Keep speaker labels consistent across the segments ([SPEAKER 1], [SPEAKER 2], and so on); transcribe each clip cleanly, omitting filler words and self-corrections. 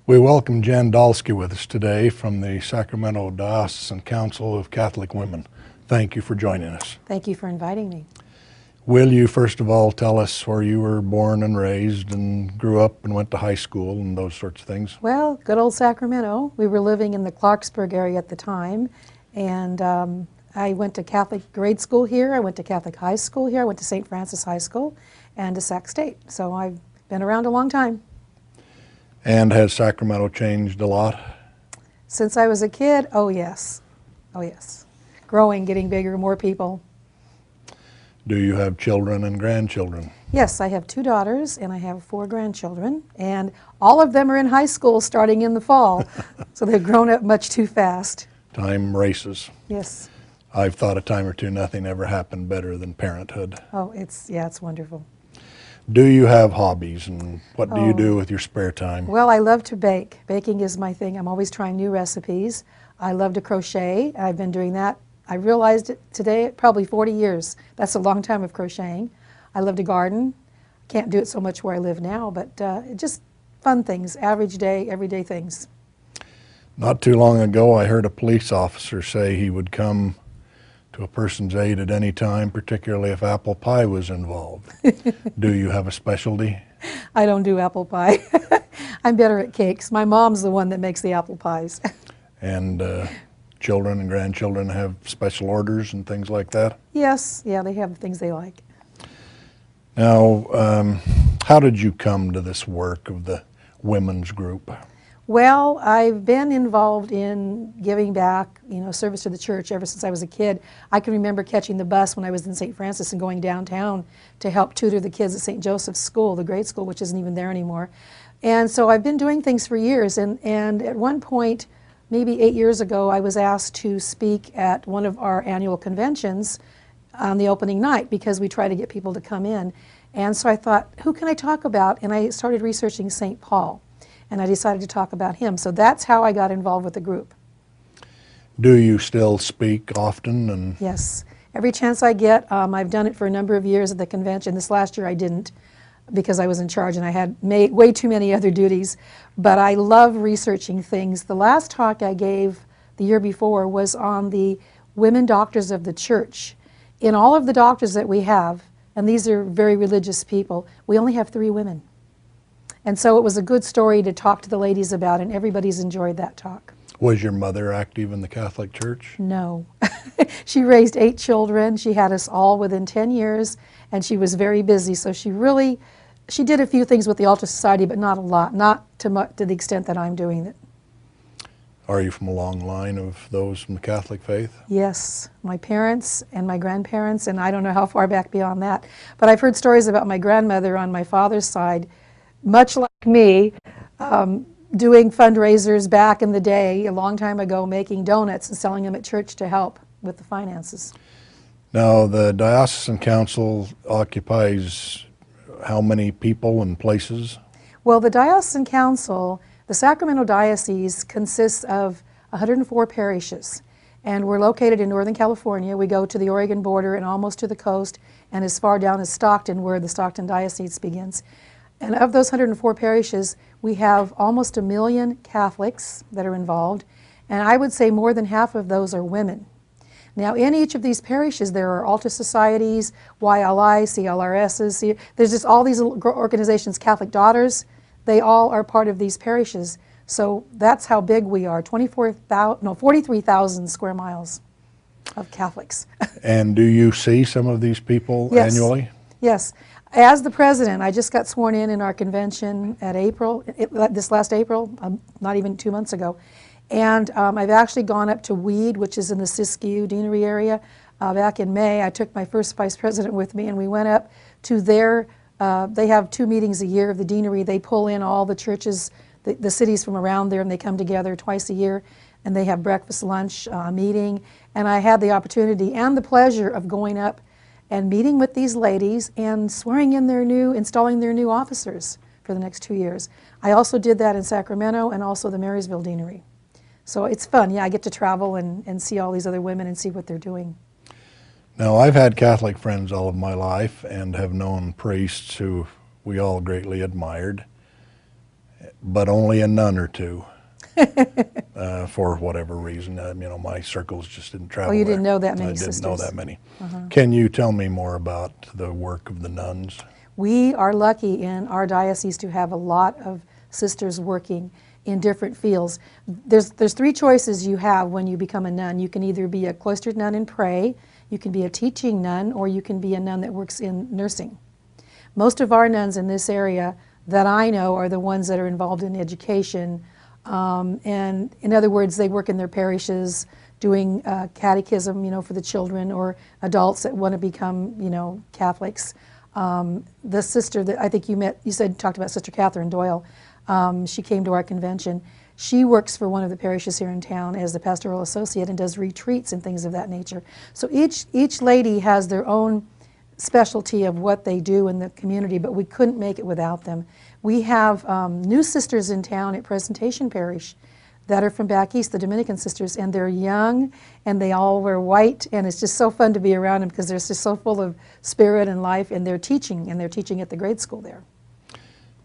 [SPEAKER 1] We welcome Jan Dalske with us today from the Sacramento Diocesan Council of Catholic Women. Thank you for joining us.
[SPEAKER 2] Thank you for inviting me.
[SPEAKER 1] Will you first of all tell us where you were born and raised and grew up and went to high school and those sorts of things?
[SPEAKER 2] Well, good old Sacramento. We were living in the Clarksburg area at the time, and I went to Catholic grade school here, I went to Catholic high school here, I went to St. Francis High School, and to Sac State. So I've been around a long time.
[SPEAKER 1] And has Sacramento changed a lot?
[SPEAKER 2] Since I was a kid, oh yes. Oh yes. Growing, getting bigger, more people.
[SPEAKER 1] Do you have children and grandchildren?
[SPEAKER 2] Yes, I have 2 daughters and I have 4 grandchildren, and all of them are in high school starting in the fall, so they've grown up much too fast.
[SPEAKER 1] Time races.
[SPEAKER 2] Yes.
[SPEAKER 1] I've thought a time or two nothing ever happened better than parenthood.
[SPEAKER 2] Oh, it's wonderful.
[SPEAKER 1] Do you have hobbies, and what do you
[SPEAKER 2] Oh.
[SPEAKER 1] do with your spare time?
[SPEAKER 2] Well, I love to bake. Baking is my thing. I'm always trying new recipes. I love to crochet. I've been doing that. I realized it today, probably 40 years. That's a long time of crocheting. I love to garden. Can't do it so much where I live now, but just fun things, average day, everyday things.
[SPEAKER 1] Not too long ago, I heard a police officer say he would come to a person's aid at any time, particularly if apple pie was involved. Do you have a specialty?
[SPEAKER 2] I don't do apple pie. I'm better at cakes. My mom's the one that makes the apple pies.
[SPEAKER 1] And children and grandchildren have special orders and things like that?
[SPEAKER 2] Yes, yeah, they have things they like.
[SPEAKER 1] Now, how did you come to this work of the women's group?
[SPEAKER 2] Well, I've been involved in giving back, service to the church ever since I was a kid. I can remember catching the bus when I was in St. Francis and going downtown to help tutor the kids at St. Joseph's School, the grade school, which isn't even there anymore. And so I've been doing things for years, and at one point, maybe 8 years ago, I was asked to speak at one of our annual conventions on the opening night because we try to get people to come in. And so I thought, who can I talk about? And I started researching St. Paul. And I decided to talk about him. So that's how I got involved with the group.
[SPEAKER 1] Do you still speak often? And
[SPEAKER 2] yes. Every chance I get. I've done it for a number of years at the convention. This last year I didn't because I was in charge and I had way too many other duties. But I love researching things. The last talk I gave the year before was on the women doctors of the church. In all of the doctors that we have, and these are very religious people, we only have 3 women. And so it was a good story to talk to the ladies about, and everybody's enjoyed that talk.
[SPEAKER 1] Was your mother active in the Catholic Church?
[SPEAKER 2] No. She raised 8 children. She had us all within 10 years, and she was very busy. So she did a few things with the Altar Society, but not a lot, not to the extent that I'm doing it.
[SPEAKER 1] Are you from a long line of those from the Catholic faith?
[SPEAKER 2] Yes, my parents and my grandparents, and I don't know how far back beyond that. But I've heard stories about my grandmother on my father's side, much like me, doing fundraisers back in the day, a long time ago, making donuts and selling them at church to help with the finances.
[SPEAKER 1] Now, the Diocesan Council occupies how many people and places?
[SPEAKER 2] Well, the Diocesan Council, the Sacramento Diocese consists of 104 parishes, and we're located in Northern California. We go to the Oregon border and almost to the coast, and as far down as Stockton, where the Stockton Diocese begins. And of those 104 parishes, we have almost 1 million Catholics that are involved, and I would say more than half of those are women. Now, in each of these parishes, there are altar societies, YLI, CLRSs, there's just all these organizations, Catholic Daughters, they all are part of these parishes. So that's how big we are, 43,000 square miles of Catholics.
[SPEAKER 1] And do you see some of these people annually?
[SPEAKER 2] Yes. As the president, I just got sworn in our convention at this last April, not even 2 months ago. And I've actually gone up to Weed, which is in the Siskiyou Deanery area. Back in May, I took my first vice president with me, and we went up to they have 2 meetings a year of the Deanery. They pull in all the churches, the cities from around there, and they come together twice a year, and they have breakfast, lunch, meeting. And I had the opportunity and the pleasure of going up and meeting with these ladies and swearing in installing their new officers for the next 2 years. I also did that in Sacramento and also the Marysville Deanery. So it's fun. Yeah, I get to travel and see all these other women and see what they're doing.
[SPEAKER 1] Now, I've had Catholic friends all of my life and have known priests who we all greatly admired. but only a nun or two. For whatever reason, my circles just didn't travel
[SPEAKER 2] Oh, you
[SPEAKER 1] there.
[SPEAKER 2] didn't know that many
[SPEAKER 1] I
[SPEAKER 2] sisters.
[SPEAKER 1] didn't know that many. Can you tell me more about the work of the nuns?
[SPEAKER 2] We are lucky in our diocese to have a lot of sisters working in different fields. There's three choices you have when you become a nun. You can either be a cloistered nun and pray, you can be a teaching nun, or you can be a nun that works in nursing. Most of our nuns in this area that I know are the ones that are involved in education. And in other words, they work in their parishes doing catechism, for the children or adults that want to become, Catholics. The sister that I think you talked about Sister Catherine Doyle. She came to our convention. She works for one of the parishes here in town as the pastoral associate and does retreats and things of that nature. So each lady has their own specialty of what they do in the community, but we couldn't make it without them. We have new sisters in town at Presentation Parish that are from back east, the Dominican sisters, and they're young and they all wear white, and it's just so fun to be around them because they're just so full of spirit and life, and they're teaching at the grade school there.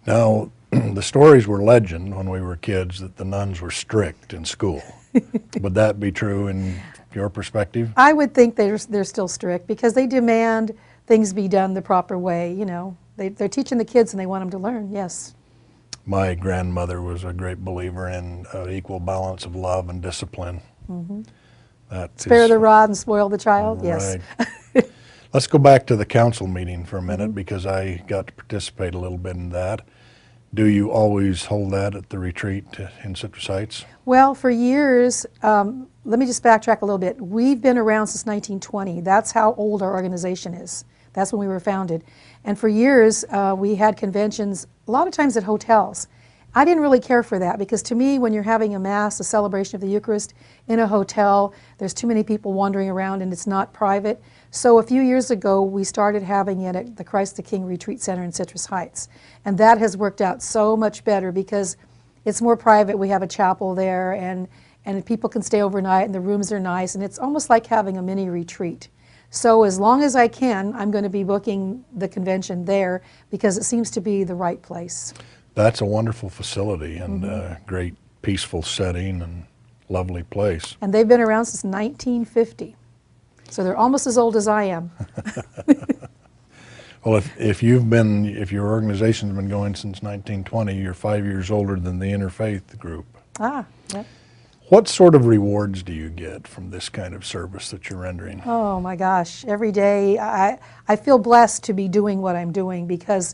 [SPEAKER 1] Now, the stories were legend when we were kids that the nuns were strict in school. Would that be true in your perspective?
[SPEAKER 2] I would think they're still strict because they demand things be done the proper way, They're teaching the kids and they want them to learn, yes.
[SPEAKER 1] My grandmother was a great believer in equal balance of love and discipline.
[SPEAKER 2] Mm-hmm.
[SPEAKER 1] That
[SPEAKER 2] Spare
[SPEAKER 1] is,
[SPEAKER 2] the rod and spoil the child, yes.
[SPEAKER 1] right. Let's go back to the council meeting for a minute because I got to participate a little bit in that. Do you always hold that at the retreat in Citrus Heights?
[SPEAKER 2] Well, for years, let me just backtrack a little bit. We've been around since 1920. That's how old our organization is. That's when we were founded. And for years, we had conventions, a lot of times at hotels. I didn't really care for that because to me, when you're having a Mass, a celebration of the Eucharist in a hotel, there's too many people wandering around and it's not private. So a few years ago, we started having it at the Christ the King Retreat Center in Citrus Heights. And that has worked out so much better because it's more private. We have a chapel there and people can stay overnight and the rooms are nice and it's almost like having a mini retreat. So as long as I can, I'm going to be booking the convention there because it seems to be the right place.
[SPEAKER 1] That's a wonderful facility and a great peaceful setting and lovely place.
[SPEAKER 2] And they've been around since 1950. So they're almost as old as I am.
[SPEAKER 1] Well, if your organization's been going since 1920, you're 5 years older than the Interfaith group.
[SPEAKER 2] Ah, yeah.
[SPEAKER 1] What sort of rewards do you get from this kind of service that you're rendering?
[SPEAKER 2] Oh my gosh, every day I feel blessed to be doing what I'm doing because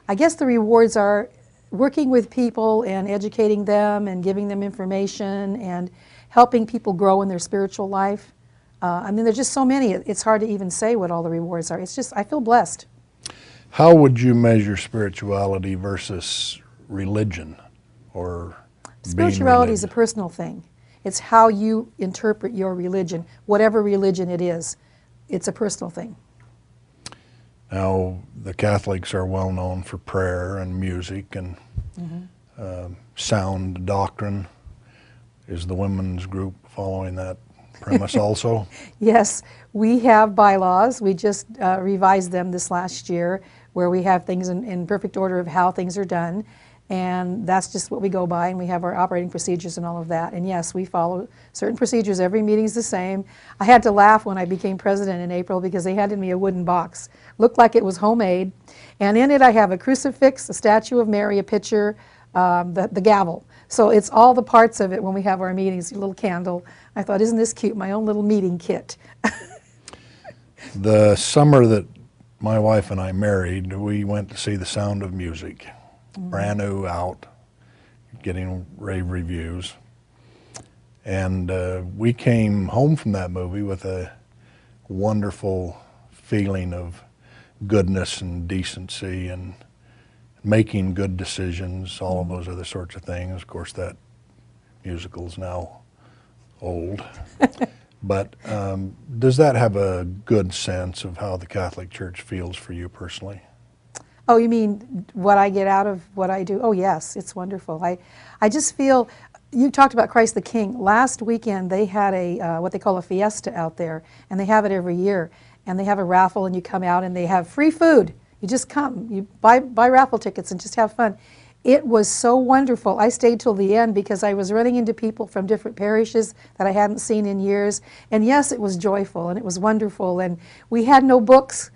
[SPEAKER 2] I guess the rewards are working with people and educating them and giving them information and helping people grow in their spiritual life. There's just so many, it's hard to even say what all the rewards are. It's just, I feel blessed.
[SPEAKER 1] How would you measure spirituality versus religion or
[SPEAKER 2] Spirituality is a personal thing. It's how you interpret your religion, whatever religion it is. It's a personal thing.
[SPEAKER 1] Now, the Catholics are well known for prayer and music and sound doctrine. Is the women's group following that premise also?
[SPEAKER 2] Yes, we have bylaws. We just revised them this last year where we have things in perfect order of how things are done. And that's just what we go by, and we have our operating procedures and all of that. And yes, we follow certain procedures. Every meeting's the same. I had to laugh when I became president in April because they handed me a wooden box. Looked like it was homemade. And in it I have a crucifix, a statue of Mary, a picture, the gavel. So it's all the parts of it when we have our meetings, a little candle. I thought, isn't this cute? My own little meeting kit.
[SPEAKER 1] The summer that my wife and I married, we went to see The Sound of Music. Brand new out, getting rave reviews. And we came home from that movie with a wonderful feeling of goodness and decency and making good decisions, all of those other sorts of things. Of course, that musical's now old. But does that have a good sense of how the Catholic Church feels for you personally?
[SPEAKER 2] Oh, you mean what I get out of what I do? Oh, yes, it's wonderful. I just feel, you talked about Christ the King. Last weekend they had a what they call a fiesta out there, and they have it every year. And they have a raffle, and you come out, and they have free food. You just come, you buy raffle tickets and just have fun. It was so wonderful. I stayed till the end because I was running into people from different parishes that I hadn't seen in years. And yes, it was joyful and it was wonderful. And we had no books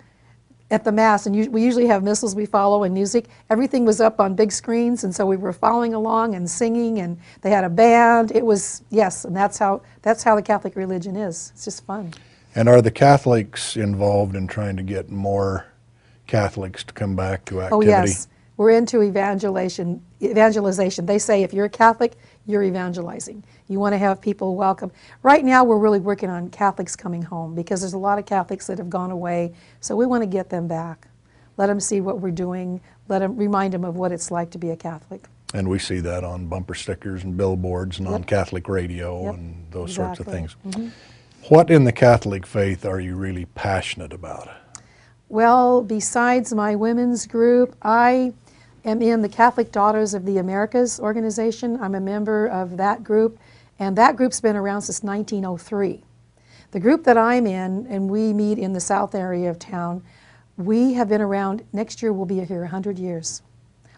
[SPEAKER 2] at the Mass, and we usually have missals we follow and music. Everything was up on big screens, and so we were following along and singing, and they had a band. It was, yes, and that's how the Catholic religion is. It's just fun.
[SPEAKER 1] And are the Catholics involved in trying to get more Catholics to come back to activity?
[SPEAKER 2] Oh, yes. We're into evangelization. They say if you're a Catholic, you're evangelizing. You want to have people welcome. Right now, we're really working on Catholics coming home because there's a lot of Catholics that have gone away, so we want to get them back. Let them see what we're doing. Remind them of what it's like to be a Catholic.
[SPEAKER 1] And we see that on bumper stickers and billboards and on Catholic radio and those sorts of things.
[SPEAKER 2] Mm-hmm.
[SPEAKER 1] What in the Catholic faith are you really passionate about?
[SPEAKER 2] Well, besides my women's group, I am in the Catholic Daughters of the Americas organization. I'm a member of that group, and that group's been around since 1903. The group that I'm in, and we meet in the south area of town, we have been around, next year we'll be here 100 years.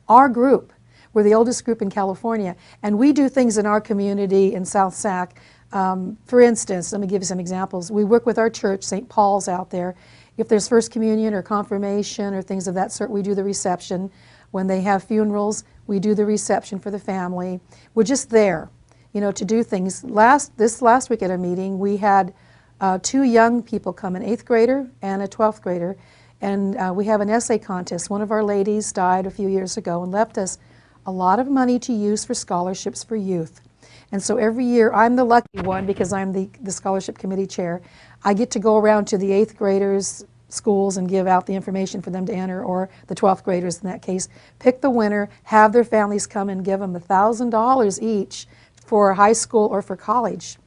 [SPEAKER 2] Our group, we're the oldest group in California, and we do things in our community in South Sac. For instance, let me give you some examples. We work with our church, St. Paul's out there. If there's First Communion or Confirmation or things of that sort, we do the reception. When they have funerals, we do the reception for the family. We're just there, you know, to do things. This last week at a meeting, we had 2 young people come, an 8th grader and a 12th grader, and we have an essay contest. One of our ladies died a few years ago and left us a lot of money to use for scholarships for youth. And so every year, I'm the lucky one because I'm the scholarship committee chair. I get to go around to the 8th graders' schools and give out the information for them to enter, or the 12th graders in that case, pick the winner, have their families come and give them $1,000 each for high school or for college.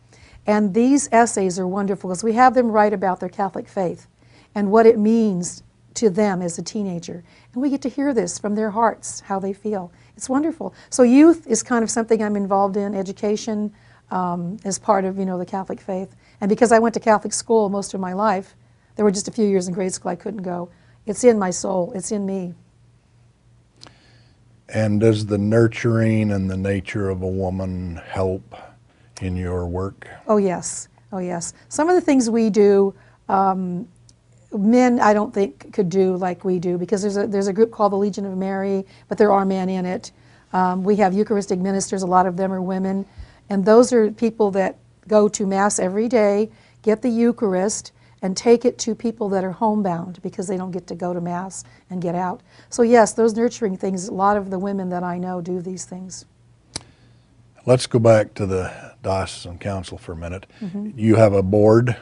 [SPEAKER 2] And these essays are wonderful because we have them write about their Catholic faith and what it means to them as a teenager. And we get to hear this from their hearts, how they feel. It's wonderful. So youth is kind of something I'm involved in, education as part of, you know, the Catholic faith. And because I went to Catholic school most of my life, there were just a few years in grade school I couldn't go. It's in my soul. It's in me.
[SPEAKER 1] And does the nurturing and the nature of a woman help in your work?
[SPEAKER 2] Oh, yes. Oh, yes. Some of the things we do, men I don't think could do like we do because there's a group called the Legion of Mary, but there are men in it. We have Eucharistic ministers. A lot of them are women. And those are people that go to Mass every day, get the Eucharist, and take it to people that are homebound because they don't get to go to Mass and get out. So yes, those nurturing things, a lot of the women that I know do these things.
[SPEAKER 1] Let's go back to the Diocesan Council for a minute. You have a board?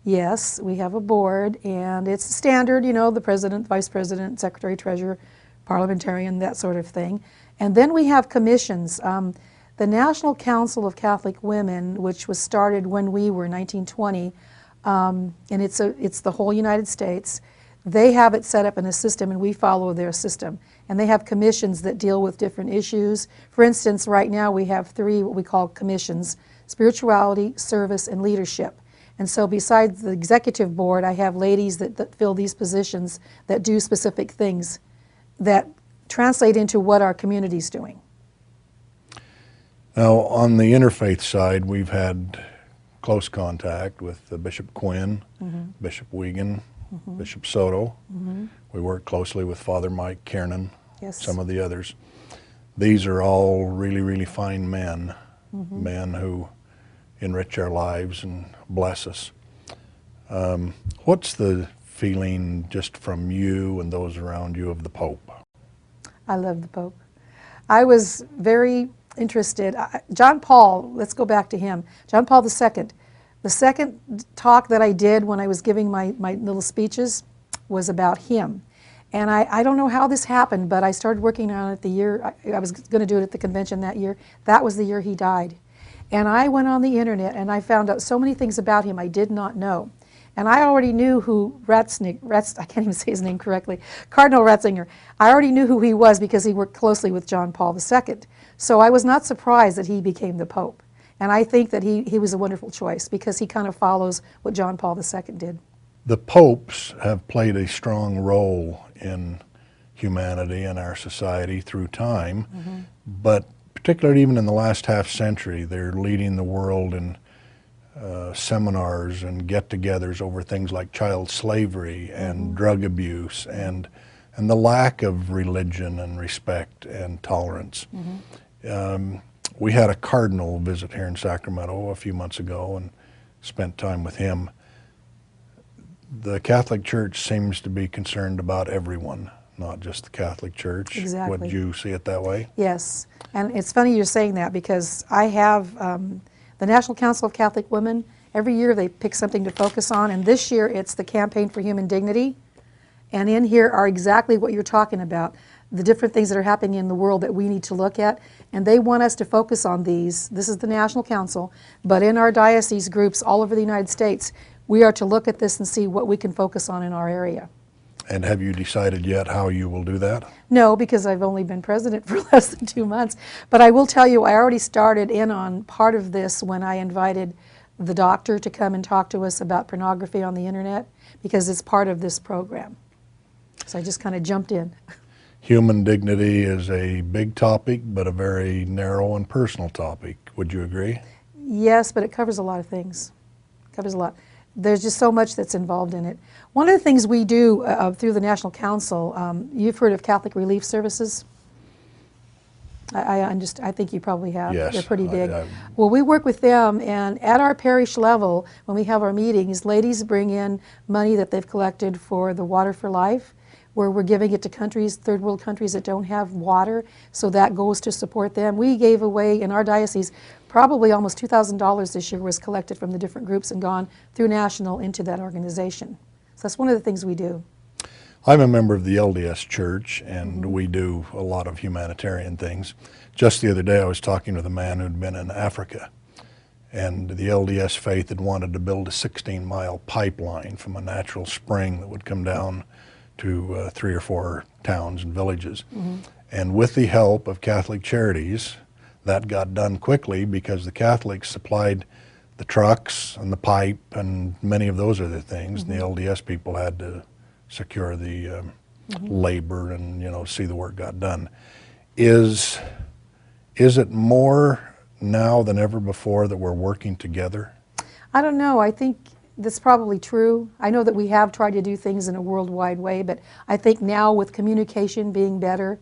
[SPEAKER 2] Yes, we have a board, and it's standard, you know, the president, vice president, secretary, treasurer, parliamentarian, that sort of thing. And then we have commissions. The National Council of Catholic Women, which was started when we were 1920, and it's the whole United States. They have it set up in a system, and we follow their system. And they have commissions that deal with different issues. For instance, right now we have 3 what we call commissions: spirituality, service, and leadership. And so besides the executive board, I have ladies that fill these positions that do specific things that translate into what our community's doing.
[SPEAKER 1] Now, on the interfaith side, we've had close contact with Bishop Quinn, Bishop Wiegand, Bishop Soto. We work closely with Father Mike Kiernan, some of the others. These are all really, really fine men, men who enrich our lives and bless us. What's the feeling just from you and those around you of the Pope?
[SPEAKER 2] I love the Pope. I was very interested. John Paul, let's go back to him. John Paul II. The second talk that I did when I was giving my little speeches was about him. And I don't know how this happened, but I started working on it the year, I was going to do it at the convention that year. That was the year he died. And I went on the internet and I found out so many things about him I did not know. And I already knew who I can't even say his name correctly, Cardinal Ratzinger. I already knew who he was because he worked closely with John Paul II. So I was not surprised that he became the Pope. And I think that he was a wonderful choice because he kind of follows what John Paul II did.
[SPEAKER 1] The popes have played a strong role in humanity and our society through time. But particularly even in the last half century, they're leading the world in seminars and get-togethers over things like child slavery and drug abuse and the lack of religion and respect and tolerance. We had a cardinal visit here in Sacramento a few months ago and spent time with him. The Catholic Church seems to be concerned about everyone, not just the Catholic Church.
[SPEAKER 2] Exactly.
[SPEAKER 1] Would you see it that way?
[SPEAKER 2] Yes, and it's funny you're saying that because I have the National Council of Catholic Women. Every year they pick something to focus on, and this year it's the Campaign for Human Dignity. And in here are exactly what you're talking about, the different things that are happening in the world that we need to look at. And they want us to focus on these. This is the National Council, but in our diocese groups all over the United States, we are to look at this and see what we can focus on in our area.
[SPEAKER 1] And have you decided yet how you will do that?
[SPEAKER 2] No, because I've only been president for less than 2 months. But I will tell you, I already started in on part of this when I invited the doctor to come and talk to us about pornography on the internet, because it's part of this program. So I just kind of jumped in.
[SPEAKER 1] Human dignity is a big topic, but a very narrow and personal topic. Would you agree?
[SPEAKER 2] Yes, but it covers a lot of things. It covers a lot. There's just so much that's involved in it. One of the things we do through the National Council, you've heard of Catholic Relief Services? I think you probably have.
[SPEAKER 1] Yes.
[SPEAKER 2] They're pretty big. Well, we work with them, and at our parish level, when we have our meetings, ladies bring in money that they've collected for the Water for Life, where we're giving it to countries, third world countries that don't have water, so that goes to support them. We gave away in our diocese probably almost $2,000 this year was collected from the different groups and gone through national into that organization. So that's one of the things we do.
[SPEAKER 1] I'm a member of the LDS Church, and we do a lot of humanitarian things. Just the other day I was talking with a man who'd been in Africa, and the LDS faith had wanted to build a 16-mile pipeline from a natural spring that would come down to 3 or 4 towns and villages. And with the help of Catholic Charities, that got done quickly because the Catholics supplied the trucks and the pipe and many of those other things, and the LDS people had to secure the labor and, you know, see the work got done. Is it more now than ever before that we're working together?
[SPEAKER 2] I don't know. I think that's probably true. I know that we have tried to do things in a worldwide way, but I think now with communication being better,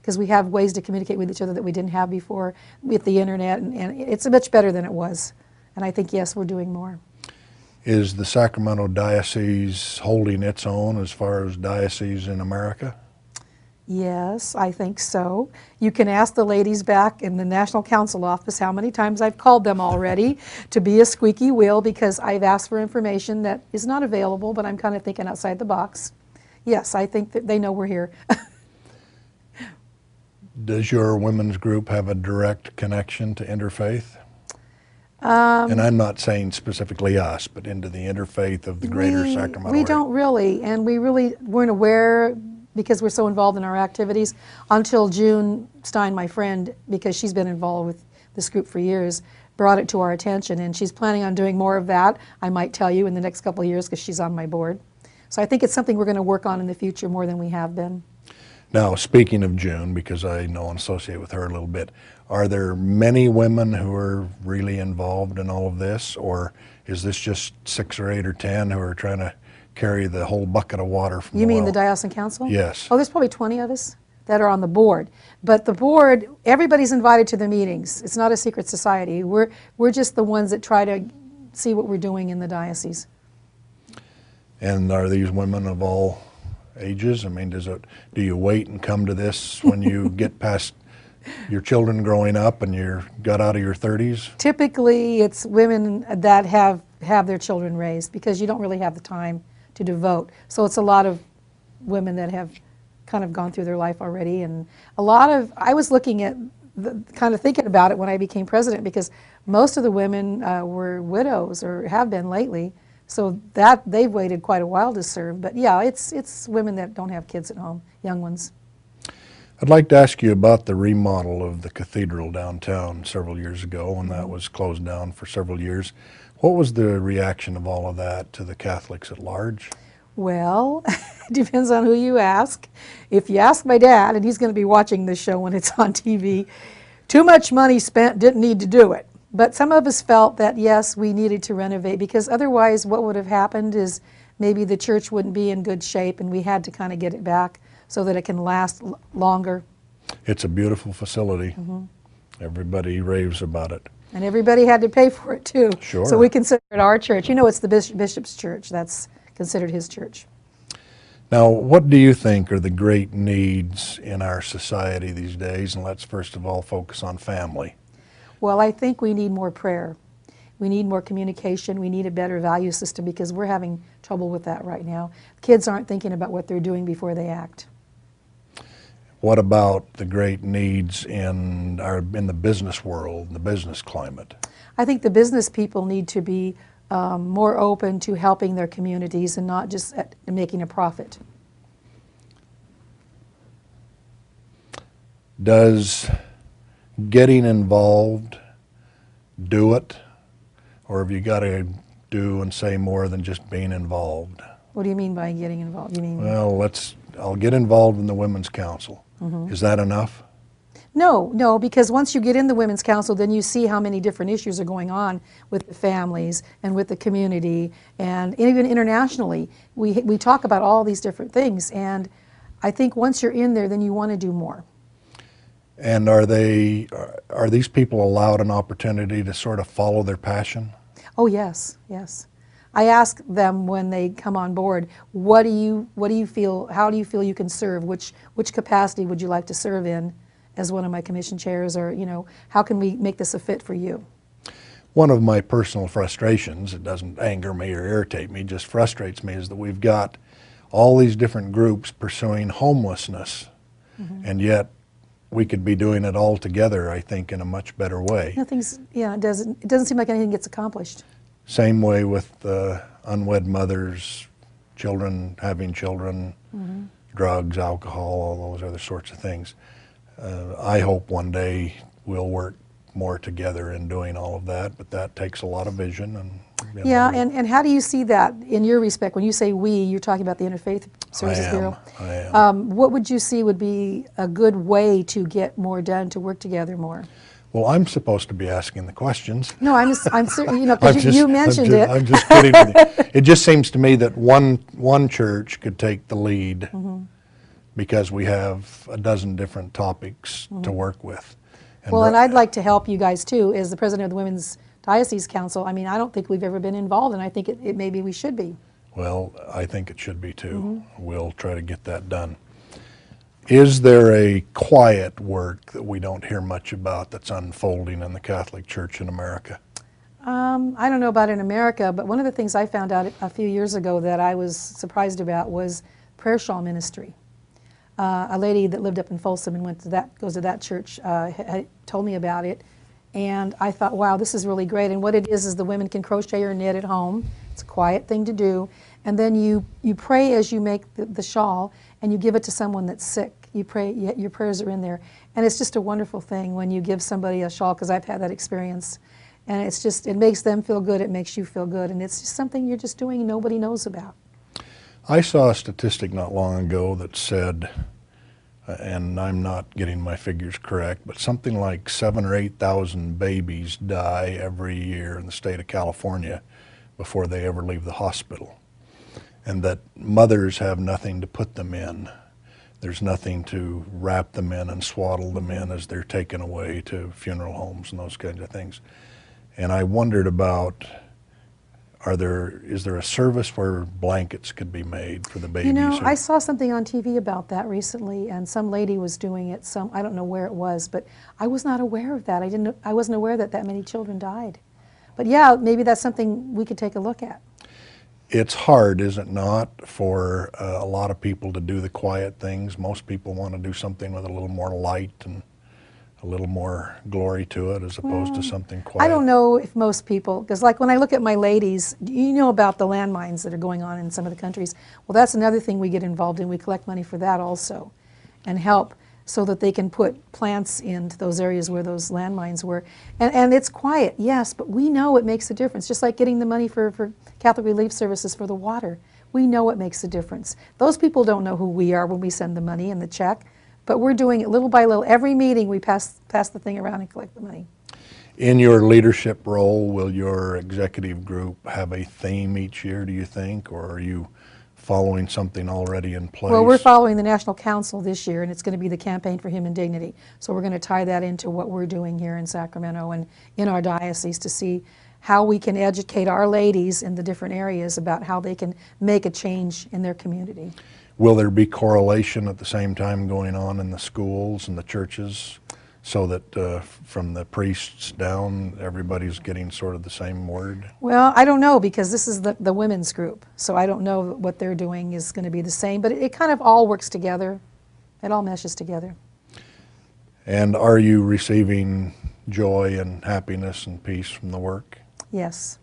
[SPEAKER 2] because we have ways to communicate with each other that we didn't have before with the internet, and it's much better than it was. And I think, yes, we're doing more.
[SPEAKER 1] Is the Sacramento Diocese holding its own as far as dioceses in America?
[SPEAKER 2] Yes, I think so. You can ask the ladies back in the National Council office how many times I've called them already to be a squeaky wheel because I've asked for information that is not available, but I'm kind of thinking outside the box. Yes, I think that they know we're here.
[SPEAKER 1] Does your women's group have a direct connection to Interfaith? And I'm not saying specifically us, but into the interfaith of the greater Sacramento area.
[SPEAKER 2] We don't really, and we really weren't aware because we're so involved in our activities until June Stein, my friend, because she's been involved with this group for years, brought it to our attention, and she's planning on doing more of that, I might tell you, in the next couple of years because she's on my board. So I think it's something we're going to work on in the future more than we have been.
[SPEAKER 1] Now, speaking of June, because I know and associate with her a little bit, are there many women who are really involved in all of this, or is this just 6 or 8 or 10 who are trying to carry the whole bucket of water from
[SPEAKER 2] You
[SPEAKER 1] the
[SPEAKER 2] mean
[SPEAKER 1] well?
[SPEAKER 2] the Diocesan Council?
[SPEAKER 1] Yes.
[SPEAKER 2] Oh, there's probably 20 of us that are on the board. But the board, everybody's invited to the meetings. It's not a secret society. We're just the ones that try to see what we're doing in the diocese.
[SPEAKER 1] And are these women of all ages? I mean, do you wait and come to this when you get past your children growing up and you got out of your 30s?
[SPEAKER 2] Typically, it's women that have their children raised because you don't really have the time to devote. So it's a lot of women that have kind of gone through their life already. And I was looking at, kind of thinking about it when I became president because most of the women were widows or have been lately. So that they've waited quite a while to serve. But yeah, it's women that don't have kids at home, young ones.
[SPEAKER 1] I'd like to ask you about the remodel of the cathedral downtown several years ago when that was closed down for several years. What was the reaction of all of that to the Catholics at large?
[SPEAKER 2] Well, it depends on who you ask. If you ask my dad, and he's going to be watching this show when it's on TV, too much money spent, didn't need to do it. But some of us felt that, yes, we needed to renovate, because otherwise what would have happened is maybe the church wouldn't be in good shape, and we had to kind of get it back so that it can last longer.
[SPEAKER 1] It's a beautiful facility. Everybody raves about it.
[SPEAKER 2] And everybody had to pay for it too.
[SPEAKER 1] Sure.
[SPEAKER 2] So we consider it our church. You know, it's the bishop's church. That's considered his church.
[SPEAKER 1] Now, what do you think are the great needs in our society these days? And let's first of all focus on family.
[SPEAKER 2] Well, I think we need more prayer. We need more communication. We need a better value system, because we're having trouble with that right now. Kids aren't thinking about what they're doing before they act.
[SPEAKER 1] What about the great needs in the business world, the business climate?
[SPEAKER 2] I think the business people need to be more open to helping their communities and not just making a profit.
[SPEAKER 1] Does getting involved do it? Or have you got to do and say more than just being involved?
[SPEAKER 2] What do you mean by getting involved? You mean?
[SPEAKER 1] Well, I'll get involved in the Women's Council. Is that enough?
[SPEAKER 2] No, because once you get in the Women's Council, then you see how many different issues are going on with the families and with the community, and even internationally. We talk about all these different things, and I think once you're in there, then you want to do more.
[SPEAKER 1] And are these people allowed an opportunity to sort of follow their passion?
[SPEAKER 2] Oh yes, yes. I ask them when they come on board, what do you feel, how do you feel you can serve? Which capacity would you like to serve in as one of my commission chairs, or, you know, how can we make this a fit for you?
[SPEAKER 1] One of my personal frustrations, it doesn't anger me or irritate me, just frustrates me, is that we've got all these different groups pursuing homelessness, and yet we could be doing it all together, I think, in a much better way.
[SPEAKER 2] It doesn't seem like anything gets accomplished.
[SPEAKER 1] Same way with unwed mothers, children having children, drugs, alcohol, all those other sorts of things. I hope one day we'll work more together in doing all of that, but that takes a lot of vision. And
[SPEAKER 2] yeah, and how do you see that in your respect? When you say we, you're talking about the Interfaith Services Bureau.
[SPEAKER 1] I am.
[SPEAKER 2] What would you see would be a good way to get more done, to work together more?
[SPEAKER 1] Well, I'm supposed to be asking the questions.
[SPEAKER 2] No, I'm certain, you know, because you mentioned it.
[SPEAKER 1] I'm just kidding with you. It just seems to me that one church could take the lead because we have a dozen different topics to work with.
[SPEAKER 2] And I'd like to help you guys too, as the president of the Women's Diocese Council. I mean, I don't think we've ever been involved, and I think maybe we should be.
[SPEAKER 1] Well, I think it should be too. We'll try to get that done. Is there a quiet work that we don't hear much about that's unfolding in the Catholic Church in America?
[SPEAKER 2] I don't know about in America, but one of the things I found out a few years ago that I was surprised about was prayer shawl ministry. A lady that lived up in Folsom and goes to that church had told me about it, and I thought, wow, this is really great. And what it is the women can crochet or knit at home. It's a quiet thing to do, and then you pray as you make the shawl, and you give it to someone that's sick. You pray, your prayers are in there, and it's just a wonderful thing when you give somebody a shawl, because I've had that experience, and it makes them feel good, it makes you feel good, and it's just something you're just doing and nobody knows about.
[SPEAKER 1] I saw a statistic not long ago that said, and I'm not getting my figures correct, but something like 7,000 or 8,000 babies die every year in the state of California before they ever leave the hospital, and that mothers have nothing to put them in. There's nothing to wrap them in and swaddle them in as they're taken away to funeral homes and those kinds of things. And I wondered about, is there a service where blankets could be made for the babies?
[SPEAKER 2] You know, I saw something on TV about that recently, and some lady was doing it. I don't know where it was, but I was not aware of that. I wasn't aware that many children died. But yeah, maybe that's something we could take a look at.
[SPEAKER 1] It's hard, is it not, for a lot of people to do the quiet things. Most people want to do something with a little more light and a little more glory to it as opposed to something quiet.
[SPEAKER 2] I don't know if most people, because like when I look at my ladies, you know about the landmines that are going on in some of the countries. Well, that's another thing we get involved in. We collect money for that also and help so that they can put plants into those areas where those landmines were. And it's quiet, yes, but we know it makes a difference. Just like getting the money for Catholic Relief Services for the water. we know it makes a difference. Those people don't know who we are when we send the money and the check, but we're doing it little by little. Every meeting we pass the thing around and collect the money.
[SPEAKER 1] In your leadership role, will your executive group have a theme each year, do you think, or are you following something already in place?
[SPEAKER 2] Well, we're following the National Council this year, and it's going to be the Campaign for Human Dignity. So we're going to tie that into what we're doing here in Sacramento and in our diocese to see how we can educate our ladies in the different areas about how they can make a change in their community.
[SPEAKER 1] Will there be correlation at the same time going on in the schools and the churches so that from the priests down, everybody's getting sort of the same word?
[SPEAKER 2] Well, I don't know, because this is the women's group, so I don't know what they're doing is going to be the same, but it kind of all works together. It all meshes together.
[SPEAKER 1] And are you receiving joy and happiness and peace from the work?
[SPEAKER 2] Yes.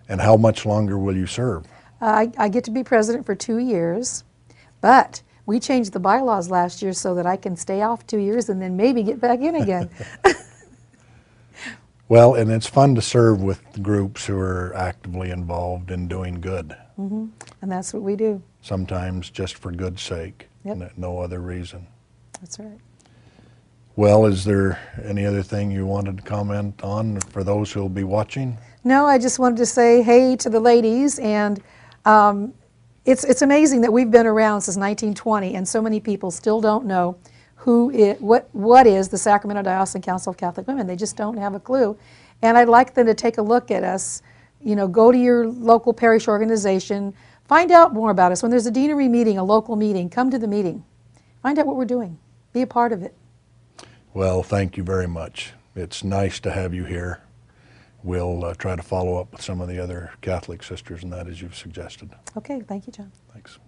[SPEAKER 1] And how much longer will you serve?
[SPEAKER 2] I get to be president for 2 years, but we changed the bylaws last year so that I can stay off 2 years and then maybe get back in again.
[SPEAKER 1] Well, and it's fun to serve with groups who are actively involved in doing good.
[SPEAKER 2] Mm-hmm. And that's what we do.
[SPEAKER 1] Sometimes just for good sake,
[SPEAKER 2] Yep.
[SPEAKER 1] no other reason.
[SPEAKER 2] That's right.
[SPEAKER 1] Well, is there any other thing you wanted to comment on for those who will be watching?
[SPEAKER 2] No, I just wanted to say hey to the ladies, and it's amazing that we've been around since 1920, and so many people still don't know what is the Sacramento Diocesan Council of Catholic Women. They just don't have a clue, and I'd like them to take a look at us. You know, go to your local parish organization, find out more about us. When there's a deanery meeting, a local meeting, come to the meeting. Find out what we're doing. Be a part of it.
[SPEAKER 1] Well, thank you very much. It's nice to have you here. We'll try to follow up with some of the other Catholic sisters and that as you've suggested.
[SPEAKER 2] Okay, thank you, John.
[SPEAKER 1] Thanks.